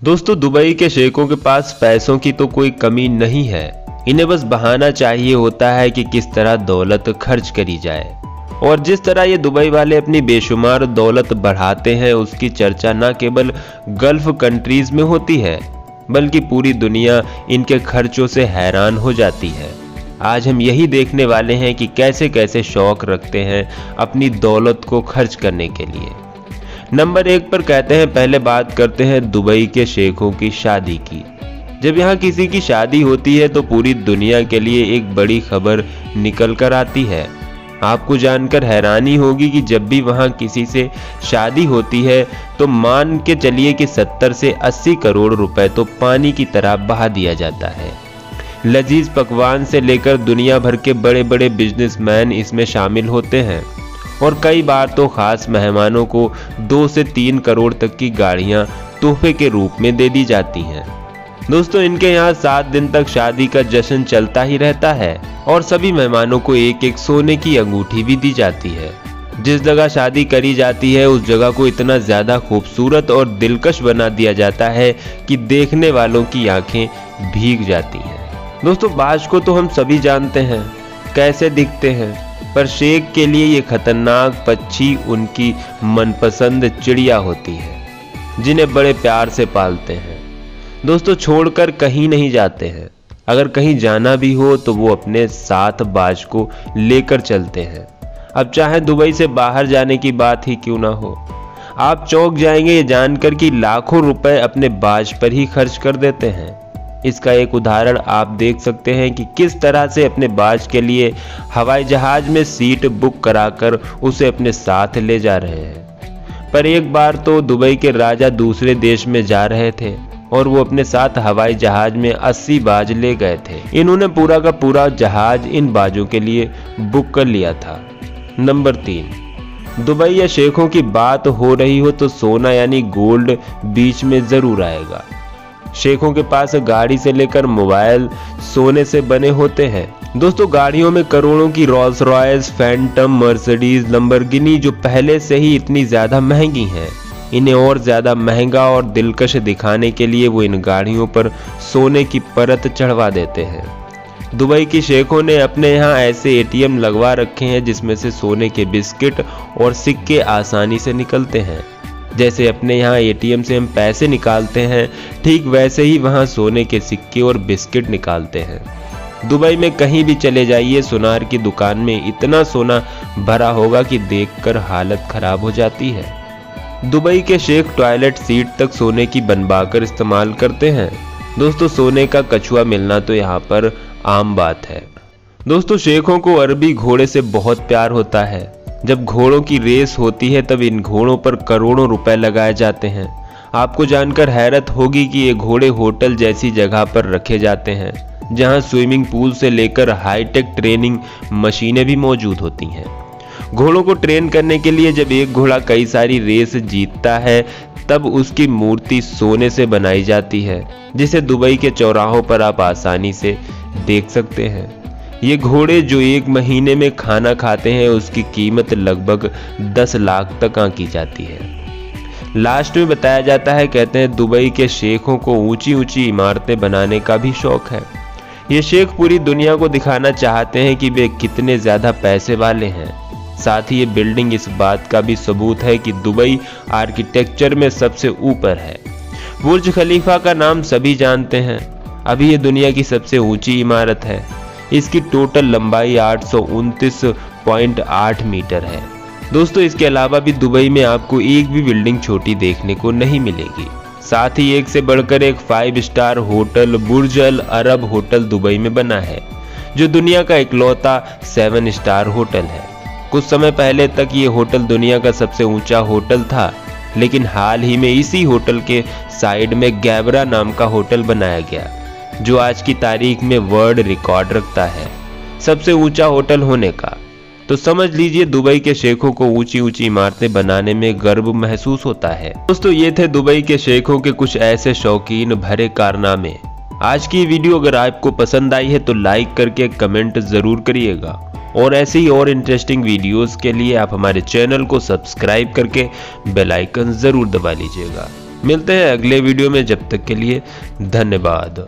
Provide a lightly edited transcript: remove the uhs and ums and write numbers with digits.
दोस्तों, दुबई के शेखों के पास पैसों की तो कोई कमी नहीं है। इन्हें बस बहाना चाहिए होता है कि किस तरह दौलत खर्च करी जाए। और जिस तरह ये दुबई वाले अपनी बेशुमार दौलत बढ़ाते हैं, उसकी चर्चा न केवल गल्फ कंट्रीज में होती है, बल्कि पूरी दुनिया इनके खर्चों से हैरान हो जाती है। आज हम यही देखने वाले हैं कि कैसे कैसे शौक रखते हैं अपनी दौलत को खर्च करने के लिए। नंबर 1 पर कहते हैं, पहले बात करते हैं दुबई के शेखों की शादी की। जब यहाँ किसी की शादी होती है तो पूरी दुनिया के लिए एक बड़ी खबर निकल कर आती है। आपको जानकर हैरानी होगी कि जब भी वहाँ किसी से शादी होती है तो मान के चलिए कि 70 से 80 करोड़ रुपए तो पानी की तरह बहा दिया जाता है। लजीज पकवान से लेकर दुनिया भर के बड़े बड़े बिजनेसमैन इसमें शामिल होते हैं और कई बार तो खास मेहमानों को 2 से 3 करोड़ तक की गाड़ियां तोहफे के रूप में दे दी जाती हैं। दोस्तों, इनके यहाँ 7 दिन तक शादी का जश्न चलता ही रहता है और सभी मेहमानों को एक एक सोने की अंगूठी भी दी जाती है। जिस जगह शादी करी जाती है उस जगह को इतना ज्यादा खूबसूरत और दिलकश बना दिया जाता है कि देखने वालों की आंखें भीग जाती हैं। दोस्तों, बाज को तो हम सभी जानते हैं कैसे दिखते हैं, पर शेख के लिए ये खतरनाक पक्षी उनकी मनपसंद चिड़िया होती है, जिन्हें बड़े प्यार से पालते हैं। दोस्तों, छोड़कर कहीं नहीं जाते हैं। अगर कहीं जाना भी हो तो वो अपने साथ बाज को लेकर चलते हैं। अब चाहे दुबई से बाहर जाने की बात ही क्यों ना हो, आप चौंक जाएंगे ये जानकर कि लाखों रुपए अपने बाज पर ही खर्च कर देते हैं। इसका एक उदाहरण आप देख सकते हैं कि किस तरह से अपने बाज के लिए हवाई जहाज में सीट बुक कराकर उसे अपने साथ ले जा रहे हैं। पर एक बार तो दुबई के राजा दूसरे देश में जा रहे थे और वो अपने साथ हवाई जहाज में 80 बाज ले गए थे। इन्होंने पूरा का पूरा जहाज इन बाजों के लिए बुक कर लिया था। नंबर 3, दुबई या शेखों की बात हो रही हो तो सोना यानी गोल्ड बीच में जरूर आएगा। शेखों के पास गाड़ी से लेकर मोबाइल सोने से बने होते हैं। दोस्तों, गाड़ियों में करोड़ों की Rolls Royce, Phantom, Mercedes, Lamborghini जो पहले से ही इतनी ज्यादा महंगी हैं, इन्हें और ज्यादा महंगा और दिलकश दिखाने के लिए वो इन गाड़ियों पर सोने की परत चढ़वा देते हैं। दुबई की शेखों ने अपने यहाँ ऐसे एटीएम लगवा रखे हैं जिसमें से सोने के बिस्किट और सिक्के आसानी से निकलते हैं। जैसे अपने यहाँ एटीएम से हम पैसे निकालते हैं, ठीक वैसे ही वहाँ सोने के सिक्के और बिस्किट निकालते हैं। दुबई में कहीं भी चले जाइए, सुनार की दुकान में इतना सोना भरा होगा कि देखकर हालत खराब हो जाती है। दुबई के शेख टॉयलेट सीट तक सोने की बनवाकर इस्तेमाल करते हैं। दोस्तों, सोने का कछुआ मिलना तो यहाँ पर आम बात है। दोस्तों, शेखों को अरबी घोड़े से बहुत प्यार होता है। जब घोड़ों की रेस होती है तब इन घोड़ों पर करोड़ों रुपए लगाए जाते हैं। आपको जानकर हैरत होगी कि ये घोड़े होटल जैसी जगह पर रखे जाते हैं, जहां स्विमिंग पूल से लेकर हाईटेक ट्रेनिंग मशीनें भी मौजूद होती हैं। घोड़ों को ट्रेन करने के लिए जब एक घोड़ा कई सारी रेस जीतता है तब उसकी मूर्ति सोने से बनाई जाती है, जिसे दुबई के चौराहों पर आप आसानी से देख सकते हैं। ये घोड़े जो 1 महीने में खाना खाते हैं, उसकी कीमत लगभग 10 लाख तक आंकी जाती है। लास्ट में बताया जाता है, कहते हैं दुबई के शेखों को ऊंची ऊंची इमारतें बनाने का भी शौक है। ये शेख पूरी दुनिया को दिखाना चाहते हैं कि वे कितने ज्यादा पैसे वाले हैं। साथ ही ये बिल्डिंग इस बात का भी सबूत है कि दुबई आर्किटेक्चर में सबसे ऊपर है। बुर्ज खलीफा का नाम सभी जानते हैं। अभी ये दुनिया की सबसे ऊंची इमारत है। इसकी टोटल लंबाई 829.8 मीटर है। दोस्तों, इसके अलावा भी दुबई में आपको एक भी बिल्डिंग छोटी देखने को नहीं मिलेगी। साथ ही एक से बढ़कर एक 5 स्टार होटल बुर्ज अल अरब होटल दुबई में बना है, जो दुनिया का इकलौता 7 स्टार होटल है। कुछ समय पहले तक ये होटल दुनिया का सबसे ऊंचा होटल था, लेकिन हाल ही में इसी होटल के साइड में गैबरा नाम का होटल बनाया गया, जो आज की तारीख में वर्ल्ड रिकॉर्ड रखता है सबसे ऊंचा होटल होने का। तो समझ लीजिए दुबई के शेखों को ऊंची ऊंची इमारतें बनाने में गर्व महसूस होता है। दोस्तों, ये थे दुबई के शेखों के कुछ ऐसे शौकीन भरे कारनामे। आज की वीडियो अगर आपको पसंद आई है तो लाइक करके कमेंट जरूर करिएगा और ऐसे ही और इंटरेस्टिंग वीडियोस के लिए आप हमारे चैनल को सब्सक्राइब करके बेल आइकन जरूर दबा लीजिएगा। मिलते हैं अगले वीडियो में, जब तक के लिए धन्यवाद।